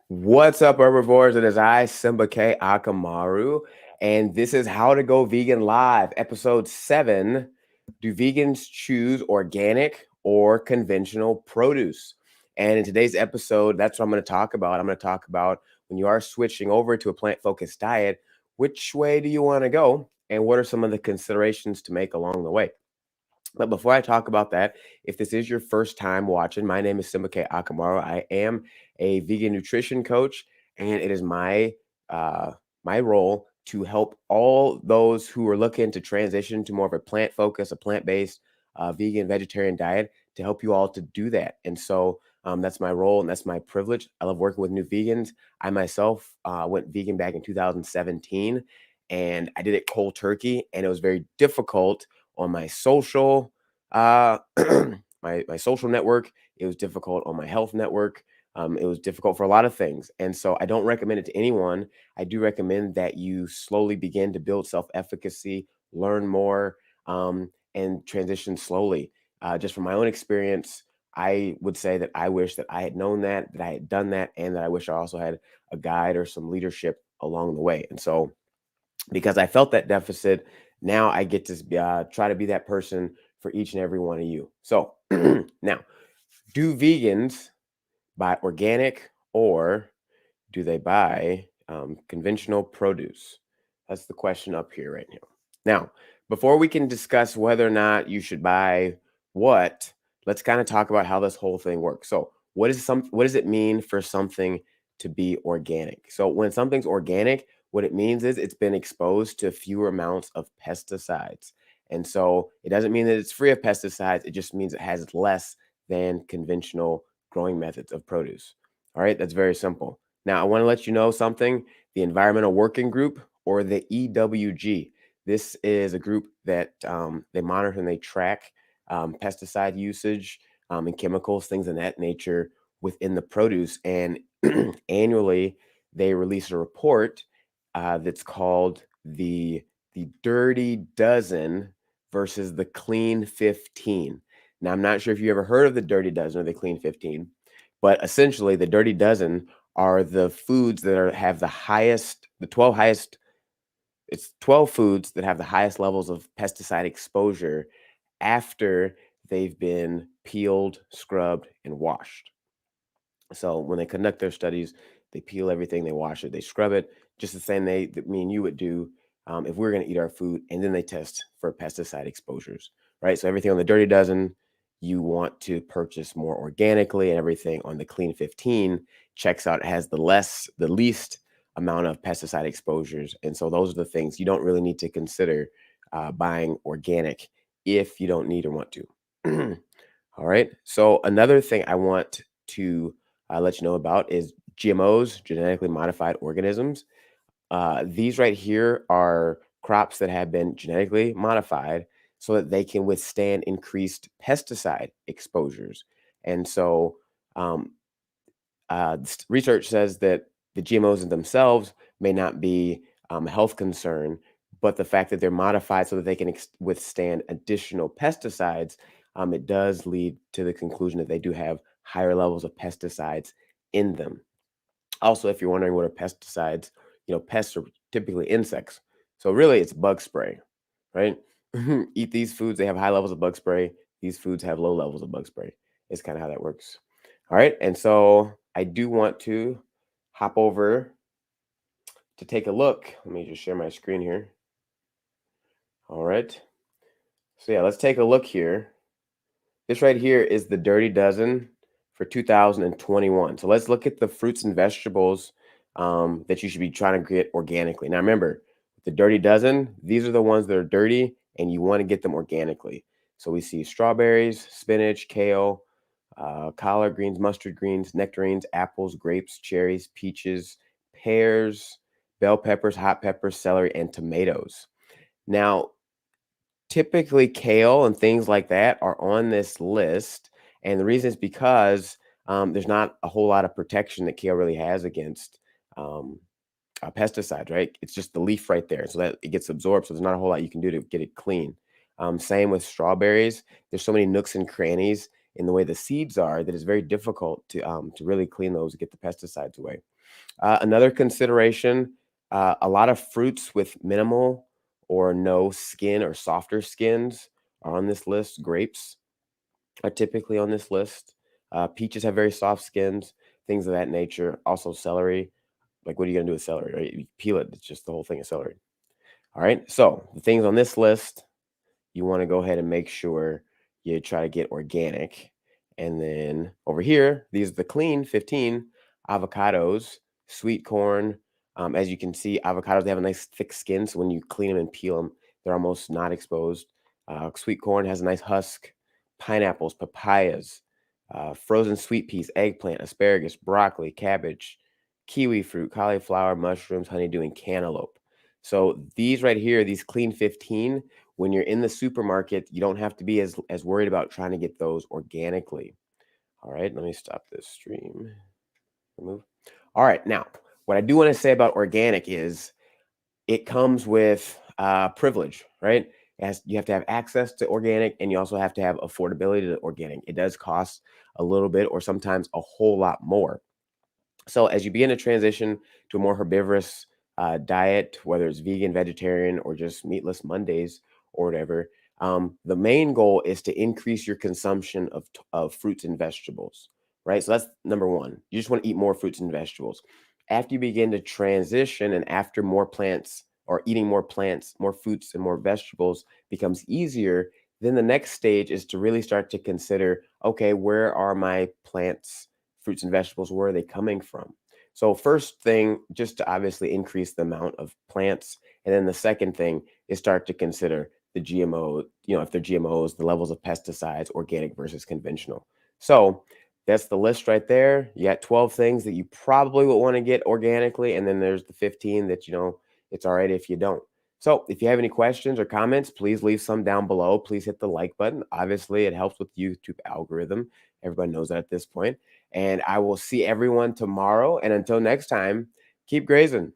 What's up, herbivores? It is I, Simba K. Akamaru, and this is How to Go Vegan Live, Episode 7. Do vegans choose organic or conventional produce? And in today's episode, that's what I'm going to talk about. I'm going to talk about when you are switching over to a plant-focused diet, which way do you want to go, and what are some of the considerations to make along the way? But before I talk about that, if this is your first time watching, my name is Simba K. Akamaru. I am a vegan nutrition coach, and it is my role to help all those who are looking to transition to more of a plant focus, a plant-based, vegan, vegetarian diet, to help you all to do that. And so that's my role and that's my privilege. I love working with new vegans. I myself went vegan back in 2017, and I did it cold turkey, and it was very difficult on my social my social network. It was difficult on my health network. It was difficult for a lot of things, and so I don't recommend it to anyone. I do recommend that you slowly begin to build self-efficacy, learn more, and transition slowly. Just from my own experience, I would say that I wish that I had known that I had done that, and that I wish I also had a guide or some leadership along the way. And so because I felt that deficit, now I get to try to be that person for each and every one of you. So now, do vegans buy organic or do they buy conventional produce? That's the question up here right now. Now, before we can discuss whether or not you should buy what, let's kind of talk about how this whole thing works. So, what does it mean for something to be organic? So, when something's organic, what it means is it's been exposed to fewer amounts of pesticides. And so it doesn't mean that it's free of pesticides, it just means it has less than conventional growing methods of produce. All right, that's very simple. Now, I want to let you know something. The Environmental Working Group, or the EWG, this is a group that they monitor and they track pesticide usage and chemicals, things of that nature within the produce. And annually, they release a report that's called the Dirty Dozen versus the Clean 15. Now, I'm not sure if you ever heard of the Dirty Dozen or the Clean 15, but essentially, the Dirty Dozen are the foods that have the highest, the 12 highest. It's 12 foods that have the highest levels of pesticide exposure after they've been peeled, scrubbed, and washed. So when they conduct their studies, they peel everything, they wash it, they scrub it, just the same that me and you would do if we are going to eat our food, and then they test for pesticide exposures, right? So everything on the Dirty Dozen, you want to purchase more organically, and everything on the Clean 15 checks out, it has the least amount of pesticide exposures, and so those are the things you don't really need to consider buying organic if you don't need or want to. All right. So another thing I want to let you know about is GMOs, genetically modified organisms. These right here are crops that have been genetically modified so that they can withstand increased pesticide exposures. And so, um, research says that the GMOs in themselves may not be a health concern, but the fact that they're modified so that they can withstand additional pesticides, it does lead to the conclusion that they do have higher levels of pesticides in them. Also, if you're wondering what are pesticides, pests are typically insects. So really it's bug spray, right? Eat these foods, they have high levels of bug spray. These foods have low levels of bug spray. It's kind of how that works. All right. And so I do want to hop over to take a look. Let me just share my screen here. All right. So yeah, let's take a look here. This right here is the Dirty Dozen for 2021. So let's look at the fruits and vegetables that you should be trying to get organically. Now remember, the Dirty Dozen, these are the ones that are dirty and you want to get them organically. So we see strawberries, spinach, kale, collard greens, mustard greens, nectarines, apples, grapes, cherries, peaches, pears, bell peppers, hot peppers, celery, and tomatoes. Now, typically kale and things like that are on this list, and the reason is because there's not a whole lot of protection that kale really has against um, pesticides, right? It's just the leaf right there, so that it gets absorbed. So there's not a whole lot you can do to get it clean. Same with strawberries. There's so many nooks and crannies in the way the seeds are that it's very difficult to really clean those and get the pesticides away. Another consideration, a lot of fruits with minimal or no skin or softer skins are on this list. Grapes are typically on this list. Peaches have very soft skins, things of that nature. Also, celery. Like, what are you going to do with celery? Right? You peel it, it's just the whole thing of celery. All right. So, the things on this list, you want to go ahead and make sure you try to get organic. And then over here, these are the clean 15 avocados, sweet corn. As you can see, avocados, they have a nice thick skin. So when you clean them and peel them, they're almost not exposed. Sweet corn has a nice husk. Pineapples, papayas, frozen sweet peas, eggplant, asparagus, broccoli, cabbage, kiwi fruit, cauliflower, mushrooms, honeydew, and cantaloupe. So these right here, these clean 15, when you're in the supermarket, you don't have to be as worried about trying to get those organically. All right, let me stop this stream. Remove. All right, now what I do want to say about organic is it comes with privilege, right? As you have to have access to organic, and you also have to have affordability to organic. It does cost a little bit, or sometimes a whole lot more. So as you begin to transition to a more herbivorous diet, whether it's vegan, vegetarian, or just meatless Mondays or whatever, the main goal is to increase your consumption of fruits and vegetables, right? So that's number one. You just want to eat more fruits and vegetables. After you begin to transition and after more plants or eating more plants, more fruits and more vegetables becomes easier, then the next stage is to really start to consider, okay, where are my plants, fruits and vegetables, where are they coming from? So first thing, just to obviously increase the amount of plants. And then the second thing is start to consider the GMO, if they're GMOs, the levels of pesticides, organic versus conventional. So that's the list right there. You got 12 things that you probably would want to get organically. And then there's the 15 that, it's all right if you don't. So if you have any questions or comments, please leave some down below. Please hit the like button. Obviously, it helps with YouTube algorithm. Everybody knows that at this point. And I will see everyone tomorrow. And until next time, keep grazing.